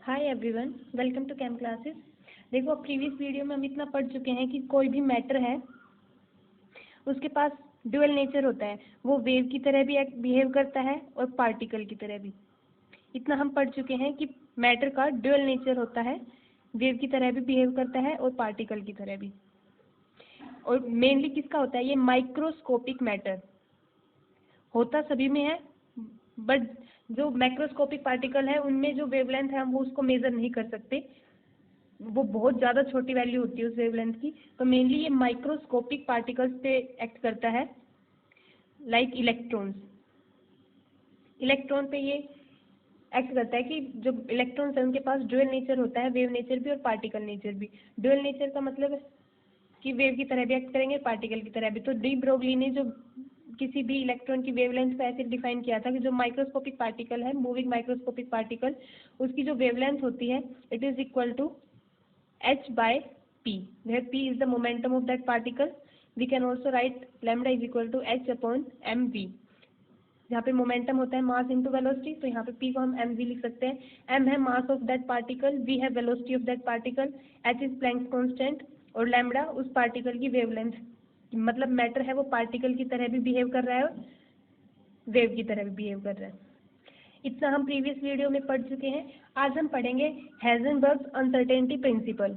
Hi everyone, welcome to Cam classes. देखो, previous video में हम इतना पढ़ चुके हैं कि कोई भी मैटर है उसके पास ड्यूअल नेचर होता है। वो वेव की तरह भी बिहेव करता है और पार्टिकल की तरह भी। इतना हम पढ़ चुके हैं कि मैटर का ड्यूअल नेचर होता है, वेव की तरह भी बिहेव करता है और पार्टिकल की तरह भी। और मेनली किसका होता है? ये माइक्रोस्कोपिक मैटर होता सभी में है, बट जो मैक्रोस्कोपिक पार्टिकल है उनमें जो वेवलेंथ है हम वो उसको मेजर नहीं कर सकते, वो बहुत ज़्यादा छोटी वैल्यू होती है उस वेवलेंथ की। तो मेनली ये माइक्रोस्कोपिक पार्टिकल्स पे एक्ट करता है, लाइक इलेक्ट्रॉन्स। इलेक्ट्रॉन पे ये एक्ट करता है कि जो इलेक्ट्रॉन्स है उनके पास ड्यूअल नेचर होता है, वेव नेचर भी और पार्टिकल नेचर भी। ड्यूअल नेचर का मतलब कि वेव की तरह भी एक्ट करेंगे, पार्टिकल की तरह भी। तो डी ब्रोगली ने जो किसी भी इलेक्ट्रॉन की वेवलेंथ को ऐसे डिफाइन किया था कि जो माइक्रोस्कोपिक पार्टिकल है, मूविंग माइक्रोस्कोपिक पार्टिकल, उसकी जो वेवलेंथ होती है it is equal to h by p, where p is the momentum of that particle. We can also write lambda is equal to h upon mv. जहाँ पे momentum होता है mass into velocity, तो यहाँ पे p को हम mv लिख सकते हैं। m है mass of that particle, v है velocity of that particle, h is Planck's constant और लैम्बडा उस पार्टिकल की वेवलेंथ। मतलब मैटर है वो पार्टिकल की तरह भी बिहेव कर रहा है और वेव की तरह भी बिहेव कर रहा है। इतना हम प्रीवियस वीडियो में पढ़ चुके हैं। आज हम पढ़ेंगे हेज़नबर्ग अनसर्टेनिटी प्रिंसिपल।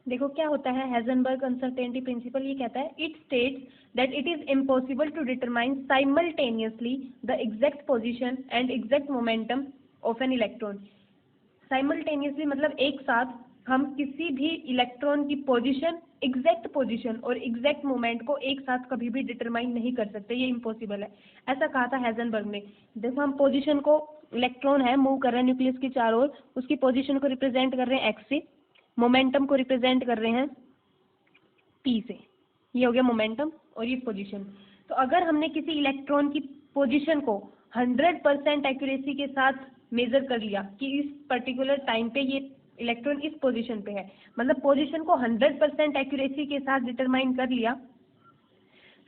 देखो क्या होता है हेज़नबर्ग अनसर्टेनिटी प्रिंसिपल। ये कहता है it states that it is impossible to determine simultaneously the exact position and exact momentum of an electron. Simultaneously मतलब एक साथ हम किसी भी इलेक्ट्रॉन की पोजीशन, एग्जैक्ट पोजीशन और एग्जैक्ट मोमेंट को एक साथ कभी भी डिटरमाइन नहीं कर सकते, ये इम्पॉसिबल है। ऐसा कहा था हेज़नबर्ग ने। देखो हम पोजीशन को, इलेक्ट्रॉन है मूव कर रहे हैं न्यूक्लियस के चारों ओर, उसकी पोजीशन को रिप्रेजेंट कर रहे हैं एक्स से, मोमेंटम को रिप्रेजेंट कर रहे हैं पी से। ये हो गया मोमेंटम और ये पोजीशन। तो अगर हमने किसी इलेक्ट्रॉन की पोजीशन को 100% एक्यूरेसी के साथ मेजर कर लिया कि इस पर्टिकुलर टाइम पे ये इलेक्ट्रॉन इस पोजीशन पे है, मतलब पोजीशन को 100% एक्यूरेसी के साथ डिटरमाइन कर लिया,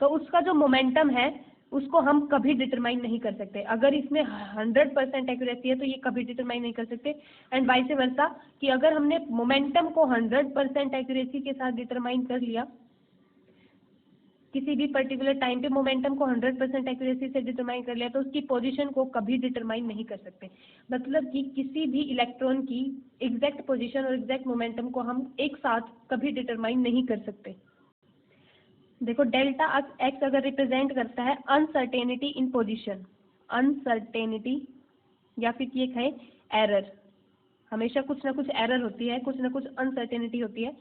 तो उसका जो मोमेंटम है उसको हम कभी डिटरमाइन नहीं कर सकते। अगर इसमें 100% एक्यूरेसी है तो ये कभी डिटरमाइन नहीं कर सकते। एंड वाइस वर्सा कि अगर हमने मोमेंटम को 100% एक्यूरेसी के साथ डिटरमाइन कर लिया, किसी भी पर्टिकुलर टाइम पे मोमेंटम को 100% एक्यूरेसी से डिटरमाइन कर लिया, तो उसकी पोजीशन को कभी डिटरमाइन नहीं कर सकते। मतलब कि किसी भी इलेक्ट्रॉन की एग्जैक्ट पोजीशन और एग्जैक्ट मोमेंटम को हम एक साथ कभी डिटरमाइन नहीं कर सकते। देखो डेल्टा एक्स अगर रिप्रेजेंट करता है अनसर्टेनिटी इन पोजीशन, अनसर्टेनिटी या फिर ये कहे एरर, हमेशा कुछ ना कुछ एरर होती है, कुछ ना कुछ अनसर्टेनिटी होती है।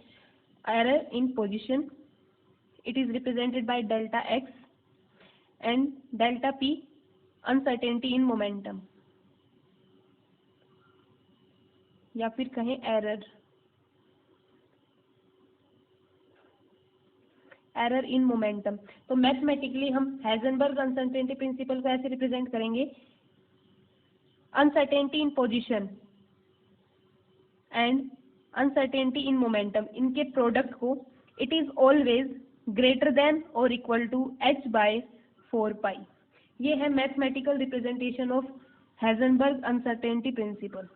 Error in position it is represented by delta x and delta p uncertainty in momentum, या फिर कहें एरर, एरर इन मोमेंटम। तो मैथमेटिकली हम हेज़नबर्ग अनसर्टेनिटी प्रिंसिपल को ऐसे रिप्रेजेंट करेंगे, uncertainty in position and uncertainty in momentum, इनके product को it is always greater than और equal to h by 4 pi. ये है mathematical representation of Heisenberg uncertainty principle.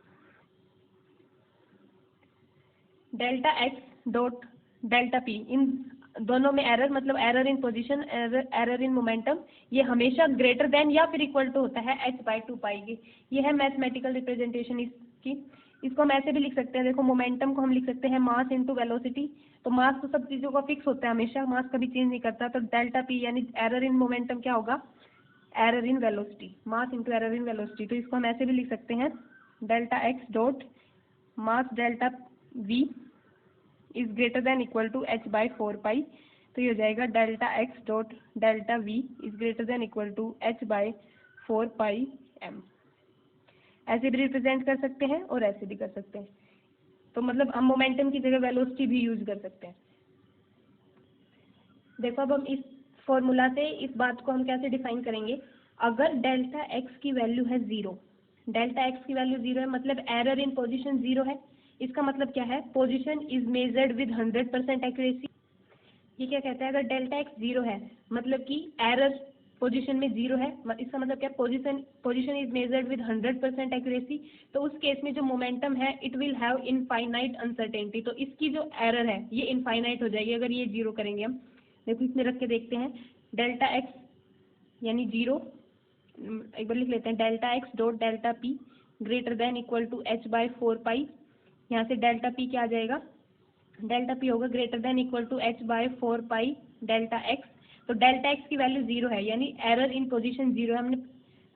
Delta x dot delta p, इन दोनों में एरर मतलब error in position, error in momentum, ये हमेशा ग्रेटर देन या फिर इक्वल टू होता है h बाय 2 पाई के। ये है मैथमेटिकल रिप्रेजेंटेशन इसकी। इसको हम ऐसे भी लिख सकते हैं, देखो मोमेंटम को हम लिख सकते हैं मास इंटू वेलोसिटी। तो मास तो सब चीज़ों का फिक्स होता है हमेशा, मास कभी चेंज नहीं करता। तो डेल्टा पी यानी एरर इन मोमेंटम क्या होगा? Error in velocity, mass into error in velocity. तो इसको हम ऐसे भी लिख सकते हैं, delta x dot mass delta v is greater than equal to h by 4 pi. तो ये हो जाएगा delta x dot delta v is greater than equal to h by 4 pi m। ऐसे भी रिप्रेजेंट कर सकते हैं और ऐसे भी कर सकते हैं। तो मतलब हम मोमेंटम की जगह वेलोसिटी भी यूज कर सकते हैं। देखो अब हम इस फॉर्मूला से इस बात को हम कैसे डिफाइन करेंगे। अगर डेल्टा एक्स की वैल्यू है 0, डेल्टा एक्स की वैल्यू 0 है मतलब एरर इन पोजीशन 0 है। इसका मतलब क्या है? Position is measured with 100% accuracy. ये क्या कहता है? अगर डेल्टा एक्स 0 है मतलब कि एरर पोजीशन में 0 है, इसका मतलब क्या, position is measured with 100% accuracy, तो उस केस में जो मोमेंटम है it will have infinite uncertainty, तो इसकी जो एरर है ये इनफाइनाइट हो जाएगी अगर ये 0 करेंगे हम। देखो इसमें रख के देखते हैं, डेल्टा एक्स यानी 0, एक बार लिख लेते हैं, delta x dot delta p greater than equal to h by 4 pi, यहाँ से डेल्टा पी क्या आ जाएगा, डेल्टा पी होगा greater than equal to h by 4 pi delta x. तो डेल्टा एक्स की वैल्यू 0 है, यानी एरर इन पोजीशन 0 है, हमने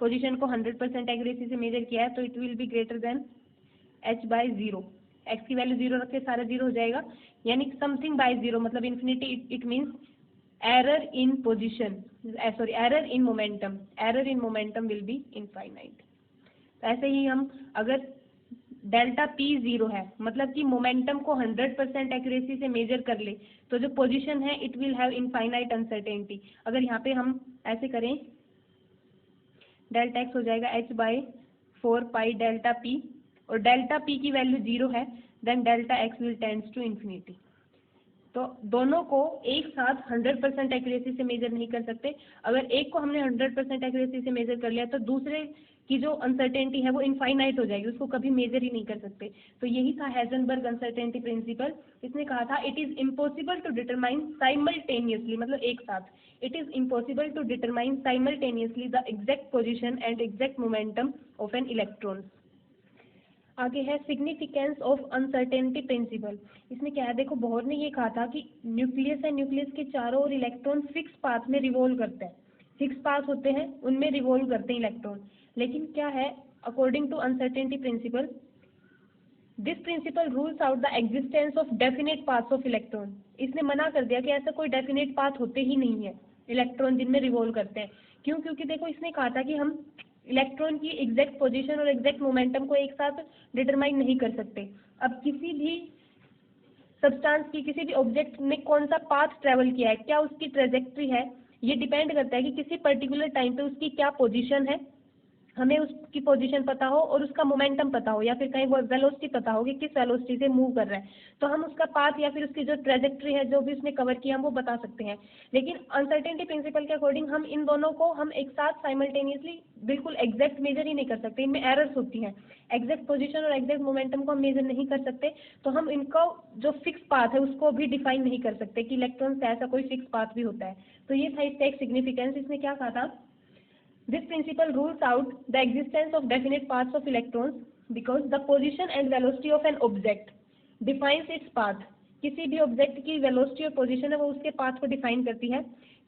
पोजीशन को 100% एक्यूरेसी से मेजर किया है, तो it will be greater than H by 0। X की वैल्यू 0 रख के सारा 0 हो जाएगा, यानी समथिंग बाय 0 मतलब infinity, it means error in position, sorry error in momentum will be infinite. ऐसे ही हम अगर डेल्टा पी 0 है मतलब कि मोमेंटम को 100% एक्यूरेसी से मेजर कर ले, तो जो पोजीशन है it will have infinite uncertainty. अगर यहाँ पे हम ऐसे करें, डेल्टा एक्स हो जाएगा h by 4 pi delta p, और डेल्टा पी की वैल्यू 0 है, then delta x will tends to infinity. तो दोनों को एक साथ 100% एक्यूरेसी से मेजर नहीं कर सकते। अगर एक को हमने 100% एक्यूरेसी से मेजर कर लिया तो दूसरे की जो अनसर्टेनिटी है वो इनफाइनाइट हो जाएगी, उसको कभी मेजर ही नहीं कर सकते। तो यही था हेजनबर्ग अनसर्टेनिटी प्रिंसिपल। इसने कहा था it is impossible to determine simultaneously, मतलब एक साथ, it is impossible to determine simultaneously the exact position and exact momentum of an electron. आगे है सिग्निफिकेंस ऑफ अनसर्टेनिटी प्रिंसिपल। इसमें क्या है, देखो बोहर ने ये कहा था कि न्यूक्लियस है, न्यूक्लियस के चारों ओर इलेक्ट्रॉन फिक्स पाथ में रिवॉल्व करते हैं, फिक्स पाथ होते हैं उनमें रिवॉल्व करते हैं इलेक्ट्रॉन। लेकिन क्या है, according to uncertainty principle, this principle rules out the existence of definite paths of electron. इसने मना कर दिया कि ऐसा कोई डेफिनेट पाथ होते ही नहीं है इलेक्ट्रॉन जिनमें रिवॉल्व करते हैं। क्यों? क्योंकि देखो इसने कहा था कि हम इलेक्ट्रॉन की एग्जैक्ट पोजीशन और एग्जैक्ट मोमेंटम को एक साथ डिटरमाइन नहीं कर सकते। अब किसी भी सब्सटेंस की, किसी भी ऑब्जेक्ट ने कौन सा पाथ ट्रेवल किया है, क्या उसकी ट्रेजेक्ट्री है, ये डिपेंड करता है कि किसी पर्टिकुलर टाइम पे उसकी क्या पोजीशन है, हमें उसकी पोजीशन पता हो और उसका मोमेंटम पता हो, या फिर कहीं वो वेलोसिटी पता हो कि किस वेलोसिटी से मूव कर रहा है, तो हम उसका पाथ या फिर उसकी जो ट्रेजेक्ट्री है जो भी उसने कवर किया हम वो बता सकते हैं। लेकिन अनसर्टेनिटी प्रिंसिपल के अकॉर्डिंग हम इन दोनों को हम एक साथ साइमल्टेनियसली बिल्कुल एग्जैक्ट मेजर ही नहीं कर सकते, इनमें एरर्स होती हैं। एग्जैक्ट पोजीशन और एग्जैक्ट मोमेंटम को हम मेजर नहीं कर सकते, तो हम इनको जो फिक्स पाथ है उसको भी डिफाइन नहीं कर सकते कि इलेक्ट्रॉन से ऐसा कोई फिक्स पाथ भी होता है। तो ये था इसका एक सिग्निफिकेंस। इसने क्या कहा था, this principle rules out the existence of definite paths of electrons because the position and velocity of an object defines its path। किसी भी ऑब्जेक्ट की वेलोसिटी और पोजीशन है वो उसके पाथ को डिफाइन करती है।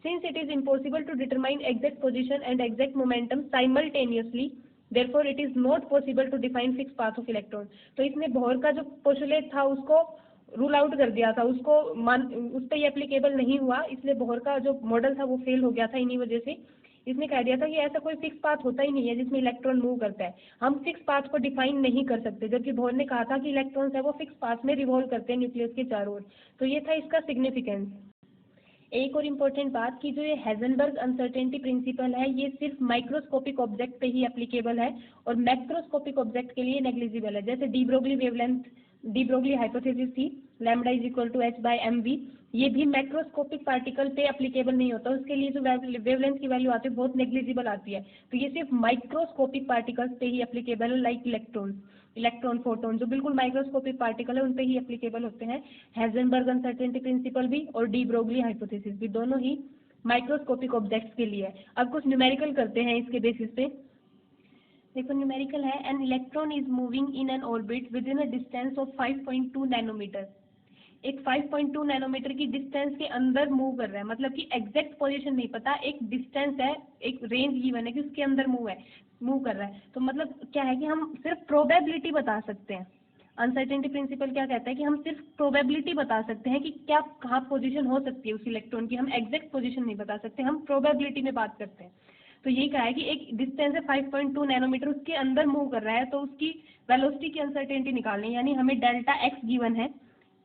Since it is impossible to determine exact position and exact momentum simultaneously, therefore it is not possible to define fixed path of electron। तो इसने बोहर का जो पोस्टुलेट था उसको रूल आउट कर दिया था, उसको उस पर ये एप्लीकेबल नहीं हुआ, इसलिए बोहर का जो मॉडल था वो फेल हो गया था। इन्हीं वजह से इसने कह दिया था कि ऐसा कोई फिक्स पाथ होता ही नहीं है जिसमें इलेक्ट्रॉन मूव करता है, हम फिक्स पाथ को डिफाइन नहीं कर सकते। जबकि बोहर ने कहा था कि इलेक्ट्रॉन्स है वो फिक्स पाथ में रिवॉल्व करते हैं न्यूक्लियस के चारों ओर। तो ये था इसका सिग्निफिकेंस। एक और इम्पोर्टेंट बात कि जो ये हेजनबर्ग अनसर्टेनिटी प्रिंसिपल है ये सिर्फ माइक्रोस्कोपिक ऑब्जेक्ट पे ही एप्लीकेबल है और मैक्रोस्कोपिक ऑब्जेक्ट के लिए नेग्लिजिबल है। जैसे de Broglie wavelength, de Broglie hypothesis थी lambda is equal to h by m v, ये भी मैक्रोस्कोपिक पार्टिकल पे एप्लीकेबल नहीं होता, उसके लिए जो वेवलेंथ की वैल्यू आती है बहुत नेग्लिजिबल आती है। तो ये सिर्फ माइक्रोस्कोपिक पार्टिकल्स पे ही एप्लीकेबल है, लाइक इलेक्ट्रॉन, फोटोन, जो बिल्कुल माइक्रोस्कोपिक पार्टिकल है उन पे ही एप्लीकेबल होते हैं। हेजनबर्ग अनसर्टेनिटी प्रिंसिपल भी और डी ब्रोगली हाइपोथेसिस भी दोनों ही माइक्रोस्कोपिक ऑब्जेक्ट्स के लिए है। अब कुछ न्यूमेरिकल करते हैं इसके बेसिस पे। देखो न्यूमेरिकल है, an electron is moving in an orbit with in a distance of 5.2 nanometre. एक 5.2 नैनोमीटर की डिस्टेंस के अंदर मूव कर रहा है, मतलब कि एग्जैक्ट पोजीशन नहीं पता, एक डिस्टेंस है, एक रेंज गिवन है कि उसके अंदर मूव कर रहा है। तो मतलब क्या है कि हम सिर्फ प्रोबेबिलिटी बता सकते हैं। अनसर्टेनिटी प्रिंसिपल क्या कहता है कि हम सिर्फ प्रोबेबिलिटी बता सकते हैं कि क्या कहाँ पोजीशन हो सकती है उस इलेक्ट्रॉन की, हम एग्जैक्ट पोजीशन नहीं बता सकते, हम प्रोबेबिलिटी में बात करते हैं। तो यही कहा है कि एक डिस्टेंस है 5.2 नैनोमीटर, उसके अंदर मूव कर रहा है, तो उसकी वेलोसिटी की अनसर्टेनिटी निकालनी है, यानी हमें डेल्टा एक्स गिवन है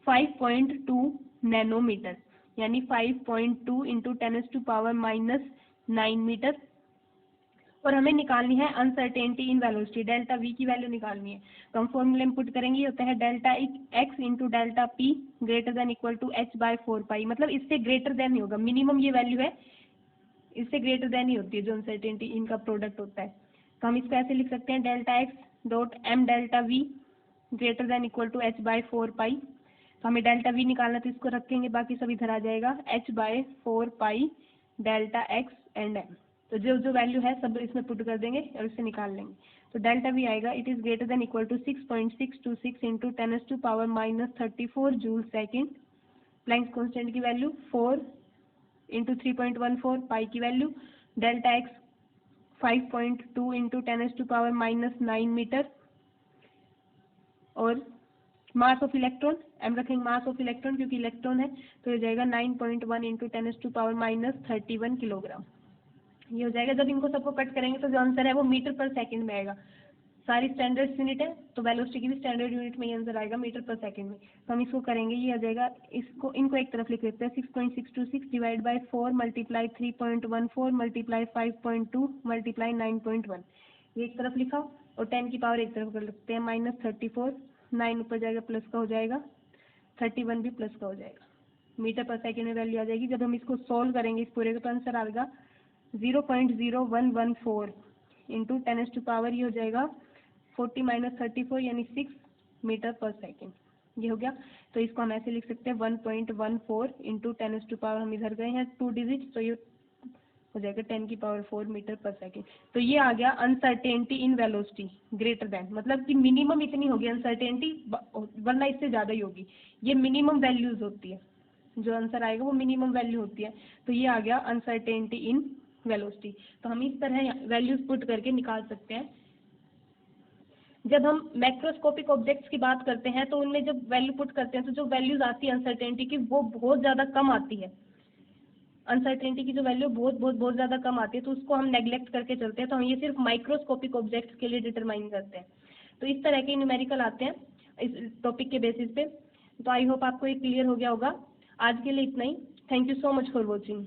5.2 नैनोमीटर, यानी 5.2 इंटू 10⁻⁻⁹ मीटर, और हमें निकालनी है uncertainty in velocity, delta we की वैल्यू निकालनी है। तो हम फॉर्मूले में पुट करेंगे, होता है delta x into delta p greater than equal to h by 4 pi, मतलब इससे ग्रेटर देन नहीं होगा, मिनिमम ये वैल्यू है, इससे ग्रेटर देन ही होती है जो अनसर्टेनिटी इनका प्रोडक्ट होता है। तो हम इसको ऐसे लिख सकते हैं delta x dot m delta v greater than equal to h by 4 pi. तो हमें डेल्टा वी निकालना तो इसको रखेंगे, बाकी सब इधर आ जाएगा h by 4 pi delta x and m. तो जो जो वैल्यू है सब इसमें पुट कर देंगे और इससे निकाल लेंगे। तो डेल्टा वी आएगा it is greater than equal to 6.626 into 10⁻⁻34 joule second. Planck's constant की वैल्यू 4 इंटू 3.14 पाई की value, delta X 5.2 into 10⁻⁻9 metre, और मास ऑफ इलेक्ट्रॉन एम रखेंगे मास ऑफ इलेक्ट्रॉन क्योंकि इलेक्ट्रॉन है तो ये जाएगा 9.1 इंटू 10⁻⁻31 किलोग्राम। ये हो जाएगा। जब इनको सबको कट करेंगे तो जो आंसर है वो मीटर पर सेकंड में आएगा। सारी स्टैंडर्ड यूनिट है तो वेलोसिटी की भी स्टैंडर्ड यूनिट में ये आंसर आएगा मीटर पर सेकंड में। तो हम इसको करेंगे, ये आ जाएगा, इसको इनको एक तरफ लिख लेते हैं 6.626 divide by 4 multiply 3.14 multiply 5.2 multiply 9.1, ये एक तरफ लिखा और 10 की पावर एक तरफ कर सकते हैं -34, 9 ऊपर जाएगा प्लस का हो जाएगा, 31 भी प्लस का हो जाएगा, मीटर पर सेकेंड में वैल्यू आ जाएगी। जब हम इसको सोल्व करेंगे इस पूरे का तो आंसर आएगा 0.0114 इंटू 10⁻, ये हो जाएगा 40 - 34 यानी 6 मीटर पर सेकेंड। ये हो गया। तो इसको हम ऐसे लिख सकते हैं 1.14 इंटू 10⁻, हम इधर गए हैं 2 डिजिट तो ये हो जाएगा 10⁴ मीटर पर सेकेंड। तो ये आ गया uncertainty in velocity greater than, मतलब कि मिनिमम इतनी होगी अनसर्टेनिटी, वरना इससे ज़्यादा ही होगी। ये मिनिमम वैल्यूज होती है, जो आंसर आएगा वो मिनिमम वैल्यू होती है। तो ये आ गया अनसर्टेनिटी इन वेलोसिटी। तो हम इस तरह वैल्यूज पुट करके निकाल सकते हैं। जब हम मैक्रोस्कोपिक ऑब्जेक्ट्स की बात करते हैं तो उनमें जब वैल्यू पुट करते हैं तो जो वैल्यूज आती है अनसर्टेनिटी की वो बहुत ज़्यादा कम आती है। अनसर्टेनिटी की जो वैल्यू बहुत ज़्यादा कम आती है तो उसको हम नेग्लेक्ट करके चलते हैं। तो हम ये सिर्फ माइक्रोस्कोपिक ऑब्जेक्ट्स के लिए डिटरमाइन करते हैं। तो इस तरह के न्यूमेरिकल आते हैं इस टॉपिक के बेसिस पे। तो आई होप आपको ये क्लियर हो गया होगा। आज के लिए इतना ही। Thank you so much for watching.